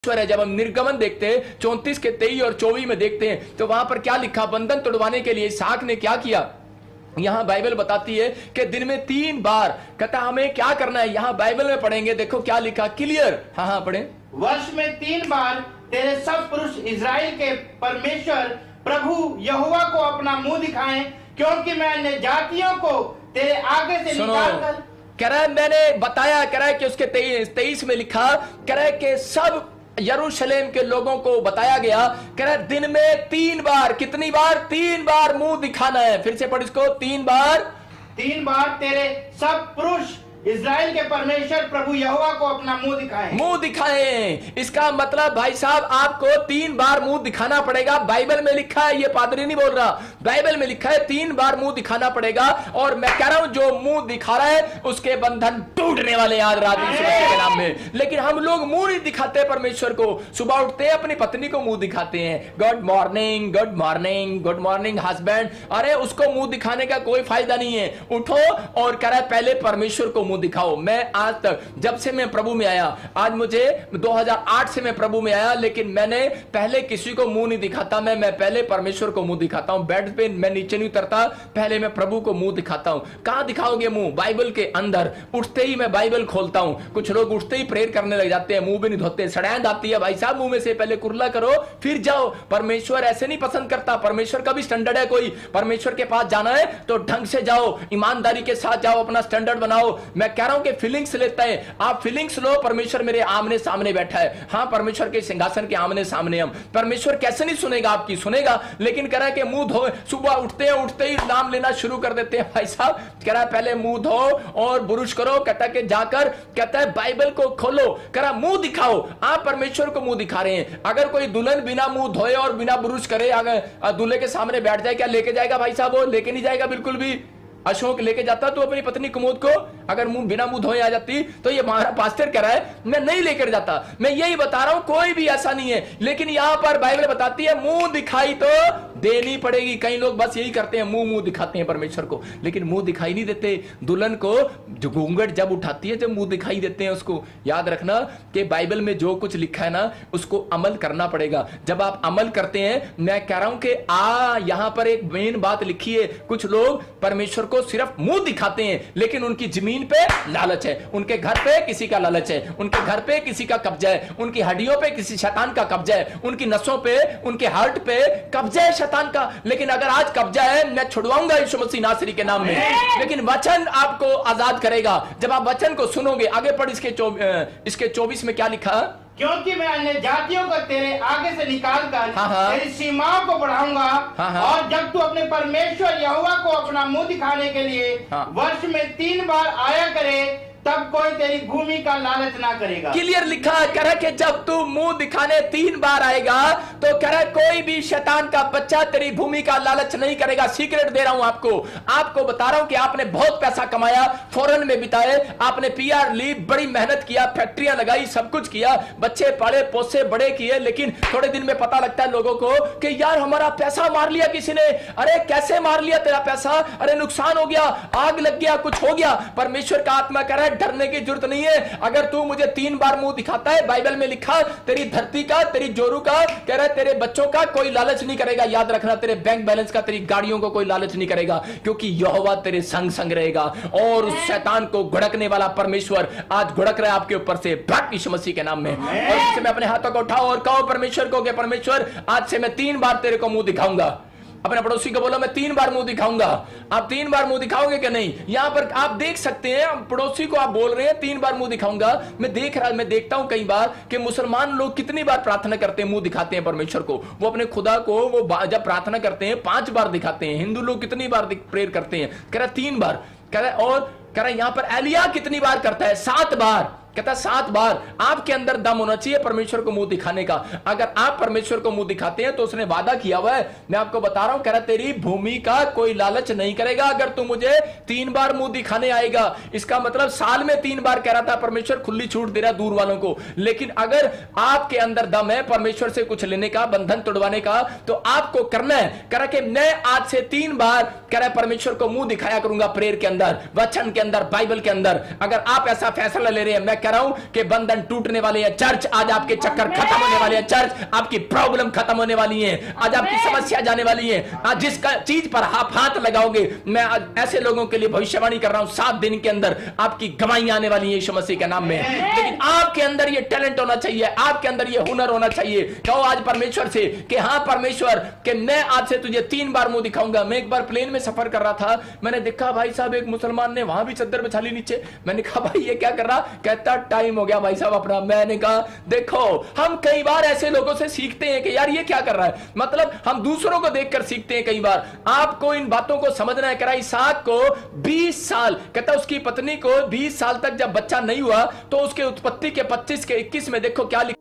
है। जब हम निर्गमन देखते हैं 34 के 23 और 24 में देखते हैं तो वहां पर क्या लिखा, बंधन तोड़वाने के लिए इसहाक ने क्या किया। यहां बाइबल बताती है कि दिन में 3 बार कहता हमें क्या करना है। यहां बाइबल में पढ़ेंगे, देखो क्या लिखा, क्लियर। हाँ पढ़े। वर्ष में 3 बार तेरे सब पुरुष इज़राइल के परमेश्वर प्रभु यहोवा को अपना मुंह दिखाएं, क्योंकि मैं अन्य जातियों को तेरे आगे से निकालकर, कह रहा है मैंने बताया, कह रहा है कि उसके 23 में लिखा, कह रहा है कि सब यरूशलेम के लोगों को बताया गया, कह रहा है दिन में 3 बार, कितनी बार, 3 बार मुंह दिखाना है। फिर से पढ़ इसको, 3 बार तेरे सब पुरुष इज़राइल के परमेश्वर प्रभु यहोवा को अपना मुंह दिखाएं। इसका मतलब भाई साहब आपको 3 बार मुंह दिखाना पड़ेगा। बाइबल में लिखा है, ये पादरी नहीं बोल रहा, बाइबल में लिखा है 3 बार मुंह दिखाना पड़ेगा। और मैं कह रहा हूं जो मुंह दिखा रहा है उसके बंधन टूटने वाले आज रात यीशु मसीह के नाम में। लेकिन हम लोग मुंह नहीं दिखाते परमेश्वर को। सुबह उठते हैं अपनी पत्नी को मुंह दिखाते हैं, good morning good morning good morning husband. अरे उसको मुंह दिखाने का कोई फायदा नहीं है। उठो और कह रहा है पहले परमेश्वर को मुंह दिखाओ। मैं आज तक जब से मैं प्रभु में आया, आज मुझे 2008 से मैं प्रभु में आया, लेकिन मैंने पहले किसी को मुंह नहीं दिखाता। मैं पहले परमेश्वर को मुंह दिखाता हूं। बेड पे मैं नीचे नहीं उतरता, पहले मैं प्रभु को मुंह दिखाता हूं। कहां दिखाओगे मुंह? बाइबल के अंदर। उठते ही मैं बाइबल खोलता हूं। कुछ लोग उठते ही प्रेयर करने लग जाते हैं, मुंह भी नहीं धोते, सड़ैंद आती है। भाई साहब मुंह में से पहले कुरला करो फिर जाओ। परमेश्वर ऐसे नहीं पसंद करता। परमेश्वर का भी स्टैंडर्ड है। कोई परमेश्वर के पास जाना है तो ढंग से जाओ, ईमानदारी के साथ जाओ, अपना स्टैंडर्ड बनाओ। मैं कह रहा हूं कि फीलिंग्स लेता है, आप फीलिंग्स लो। परमेश्वर मेरे आमने सामने बैठा है। हाँ, परमेश्वर के सिंहासन के आमने सामने हम। परमेश्वर कैसे नहीं सुनेगा आपकी? सुनेगा। लेकिन कह रहा है कि मुंह धो। सुबह उठते ही नाम लेना शुरू कर देते हैं। भाई साहब कह रहा है पहले मुंह धो और बुरुश करो। कहता है कि जाकर, कहता है बाइबल को खोलो, कह रहा मुंह दिखाओ। आप परमेश्वर को मुंह दिखा रहे हैं। अगर कोई दुल्हन बिना मुंह धोए और बिना बुरुश करे अगर दूल्हे के सामने बैठ जाए, क्या लेके जाएगा? भाई साहब वो लेके नहीं जाएगा बिल्कुल भी। अशोक लेके जाता तो अपनी पत्नी कुमुद को, अगर बिना मुंह धोए आ जाती तो ये हमारा पास्टर कह रहा है मैं नहीं लेकर जाता। मैं यही बता रहा हूं, कोई भी ऐसा नहीं है। लेकिन यहां पर बाइबल बताती है मुंह दिखाई तो देनी पड़ेगी। कई लोग बस यही करते हैं, मुंह दिखाते हैं परमेश्वर को, लेकिन मुंह दिखाई नहीं देते। दुल्हन को जो घूंघट जब उठाती है, जब मुंह दिखाई देते हैं उसको। याद रखना कि बाइबल में जो कुछ लिखा है ना, उसको अमल करना पड़ेगा। जब आप अमल करते हैं, मैं कह रहा हूं कि यहां पर एक मेन बात लिखी है। कुछ लोग परमेश्वर को सिर्फ मुंह दिखाते हैं, लेकिन उनकी जमीन पे लालच है, उनके घर पे किसी का लालच है, उनके घर पे किसी का कब्जा है, उनकी हड्डियों पे किसी शैतान का कब्जा है, उनकी नसों पे, उनके हार्ट पे कब्जा है शैतान का। लेकिन अगर आज कब्जा है, मैं छुड़वाऊंगा यीशु मसीह नासरी के नाम में। लेकिन वचन आपको आजाद करेगा जब आप वचन को सुनोगे। आगे पढ़ इसके 24 में क्या लिखा, क्योंकि मैं अन्य जातियों को तेरे आगे से निकालकर तेरी सीमाओं को बढ़ाऊंगा। और जब तू अपने परमेश्वर यहोवा को अपना मुंह दिखाने के लिए वर्ष में 3 बार आया करे, तब कोई तेरी भूमि का लालच ना करेगा। क्लियर लिखा है, कह रहा है कि जब तू मुंह दिखाने 3 बार आएगा तो कह रहा है कोई भी शैतान का बच्चा तेरी भूमि का लालच नहीं करेगा। सीक्रेट दे रहा हूं आपको बता रहा हूं कि आपने बहुत पैसा कमाया, फॉरेन में बिताए, आपने पीआर ली, बड़ी मेहनत किया, फैक्ट्रियां लगाई, सब कुछ किया, बच्चे पाले पोसे बड़े किए, लेकिन थोड़े दिन में पता लगता है लोगों को कि यार हमारा पैसा मार लिया किसी ने। अरे कैसे मार लिया तेरा पैसा? अरे नुकसान हो गया, आग लग गया, कुछ हो गया। परमेश्वर का आत्मा कह रहा है डरने की जरूरत नहीं है। अगर तू मुझे 3 बार मुंह दिखाता है, बाइबल में लिखा, तेरी धरती का, तेरी जोरू का, कह रहा है तेरे बच्चों का कोई लालच नहीं करेगा। याद रखना, तेरे बैंक बैलेंस का, तेरी गाड़ियों को कोई लालच नहीं करेगा, क्योंकि यहोवा तेरे संग संग रहेगा। और उस शैतान को घुड़कने वाला परमेश्वर आज घुड़क रहा है आपके ऊपर से, भट यीशु मसीह के नाम में। और इससे मैं अपने हाथों को उठाओ और कहो परमेश्वर को कि परमेश्वर आज से मैं 3 बार तेरे को मुंह दिखाऊंगा। अपने पड़ोसी को बोलो मैं 3 बार मुंह दिखाऊंगा। आप 3 बार मुंह दिखाओगे कि नहीं? यहां पर आप देख सकते हैं, पड़ोसी को आप बोल रहे हैं 3 बार मुंह दिखाऊंगा। मैं देखता हूं कई बार कि मुसलमान लोग कितनी बार प्रार्थना करते हैं, मुंह दिखाते हैं परमेश्वर को। वो अपने खुदा को वो जब प्रार्थना करते हैं 5 बार दिखाते हैं। हिंदू लोग कितनी बार प्रेयर करते हैं? कह रहा 3 बार। कह रहा और कह रहा यहां पर एलिया कितनी बार करता है? 7 बार। कहता 7 बार। आपके अंदर दम होना चाहिए परमेश्वर को मुंह दिखाने का। अगर आप परमेश्वर को मुंह दिखाते हैं तो उसने वादा किया हुआ है, मैं आपको बता रहा हूं, कह रहा तेरी भूमि का कोई लालच नहीं करेगा अगर तू मुझे 3 बार मुंह दिखाने आएगा। इसका मतलब साल में 3 बार कह रहा था परमेश्वर, खुली छूट दे रहा दूर वालों को। लेकिन अगर आपके अंदर दम है परमेश्वर से कुछ लेने का, बंधन तोड़वाने का, तो आपको करना है। कह रहा कि मैं आज से 3 बार कह रहा परमेश्वर को मुंह दिखाया करूंगा प्रेयर के अंदर, वचन के अंदर, बाइबल के अंदर। अगर आप ऐसा फैसला ले रहे हैं, मैं कह रहा हूं कि बंधन टूटने वाले हैं चर्च, आज आपके चक्कर खत्म होने वाले हैं चर्च, आपकी प्रॉब्लम खत्म होने वाली है, आज आपकी समस्या जाने वाली है। आज जिस चीज पर आप हाथ लगाओगे, मैं आज ऐसे लोगों के लिए भविष्यवाणी कर रहा हूं 7 दिन के अंदर आपकी गवाही आने वाली है यीशु मसीह के नाम में। लेकिन आपके अंदर ये टैलेंट होना चाहिए, आपके अंदर ये हुनर होना चाहिए। कहो आज परमेश्वर से कि हाँ परमेश्वर कि मैं आज से तुझे 3 बार मुंह दिखाऊंगा। मैं एक बार प्लेन में सफर कर रहा था, मैंने देखा भाई साहब एक मुसलमान ने वहां भी चद्दर बिछा ली नीचे। मैंने कहा भाई ये क्या कर रहा? कहता टाइम हो गया भाई साहब अपना। मैंने कहा देखो हम कई बार ऐसे लोगों से सीखते हैं कि यार ये क्या कर रहा है, मतलब हम दूसरों को देखकर सीखते हैं। कई बार आपको इन बातों को समझना है। करा इसहाक को 20 साल, कहता उसकी पत्नी को 20 साल तक जब बच्चा नहीं हुआ तो उसके उत्पत्ति के 25 के 21 में देखो क्या लिखा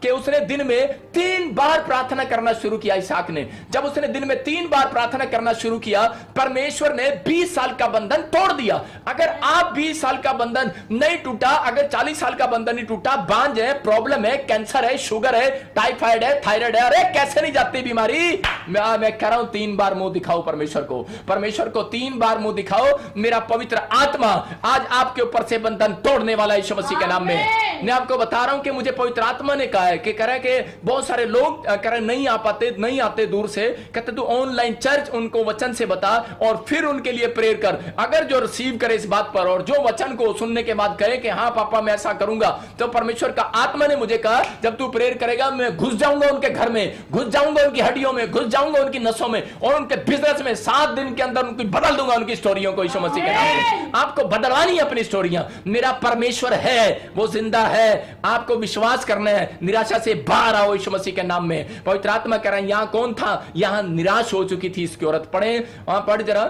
कि उसने दिन में 3 बार प्रार्थना करना शुरू किया। इसहाक ने जब उसने दिन में 3 बार प्रार्थना करना शुरू किया, परमेश्वर ने 20 साल का बंधन तोड़ दिया। अगर आप 20 साल का बंधन नहीं टूटा, अगर 40 साल का बंधन नहीं टूटा, बांझ है, प्रॉब्लम है, कैंसर है, शुगर है, टाइफाइड है, थायराइड है, अरे कैसे नहीं जाती बीमारी। मैं कह रहा हूं 3 बार मुंह दिखाओ परमेश्वर को, परमेश्वर को 3 बार मुंह दिखाओ। मेरा पवित्र आत्मा आज आपके ऊपर से बंधन तोड़ने वाला है यीशु मसीह के नाम में। मैं आपको बता रहा हूं कि मुझे पवित्र आत्मा ने कहा है कि कह रहा है कि बहुत सारे लोग कह रहे नहीं आ पाते, नहीं आते दूर से, कहते तू ऑनलाइन चर्च उनको वचन से बता और फिर उनके लिए प्रेयर कर। अगर जो रिसीव करे इस बात पर और जो वचन को सुनने के बाद कहे कि हाँ पापा मैं ऐसा करूंगा, तो परमेश्वर का आत्मा ने मुझे कहा जब तू प्रेयर करेगा मैं घुस जाऊंगा उनके घर में, घुस जाऊंगा उनकी हड्डियों में, घुस जाऊंगा उनकी नसों में और उनके बिजनेस में 7 दिन के अंदर उनको बदल दूंगा उनकी स्टोरियों को यीशु मसीह के नाम में। आपको बदलवानी है अपनी स्टोरियां। मेरा परमेश्वर है, वो जिंदा है, आपको विश्वास करना है। निराशा से बाहर आओ यीशु मसीह के नाम में। पवित्र आत्मा कह रहा है यहां कौन था? यहां निराश हो चुकी थी इसकी औरत। पढ़े वहां, पढ़ जरा।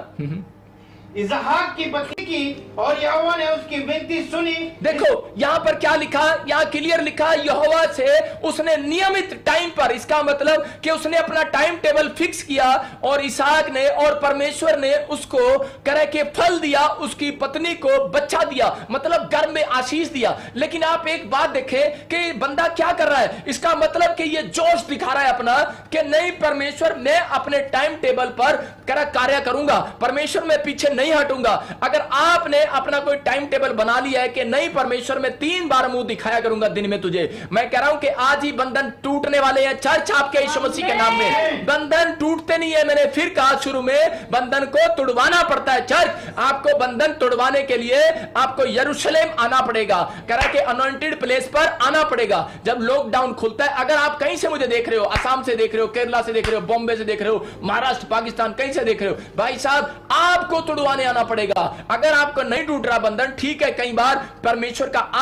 इसहाक की पत्नी की और यहोवा ने उसकी विनती सुनी। देखो यहां पर क्या लिखा, यहां क्लियर लिखा यहोवा से उसने नियमित टाइम पर, इसका मतलब कि उसने अपना टाइम टेबल फिक्स किया और इसहाक ने और परमेश्वर ने उसको करे के फल दिया, उसकी पत्नी को बच्चा दिया, मतलब घर में आशीष दिया। लेकिन आप एक बात देखें कि बंदा क्या कर रहा है, इसका मतलब कि ये जोश दिखा रहा है अपना कि नहीं परमेश्वर मैं अपने टाइम टेबल पर कार्य करूंगा, परमेश्वर मैं पीछे नहीं हटूंगा। अगर आपने अपना कोई टाइम टेबल बना लिया है कि नहीं परमेश्वर मैं 3 बार मुंह दिखाया करूंगा दिन में तुझे, मैं कह रहा हूं कि आज ही बंधन टूटने वाले हैं चर्च आपके यीशु मसीह के नाम में। बंधन टूटते नहीं है, मैंने फिर कहा शुरू में बंधन को तुड़वाना पड़ता है चर्च। आपको बंधन तुड़वाने के लिए आपको यरूशलेम आना पड़ेगा, कह रहा है कि अनॉइंटेड प्लेस पर आना पड़ेगा। जब लॉकडाउन खुलता है, अगर आप कहीं से मुझे देख रहे हो, असम से देख रहे हो, केरला से देख रहे हो, बॉम्बे से देख रहे हो, महाराष्ट्र, पाकिस्तान, कहीं से देख रहे हो, भाई साहब आपको तुड़वाने आना पड़ेगा। अगर आपको नहीं टूट रहा बंधन, ठीक है, कई बार परमेश्वर का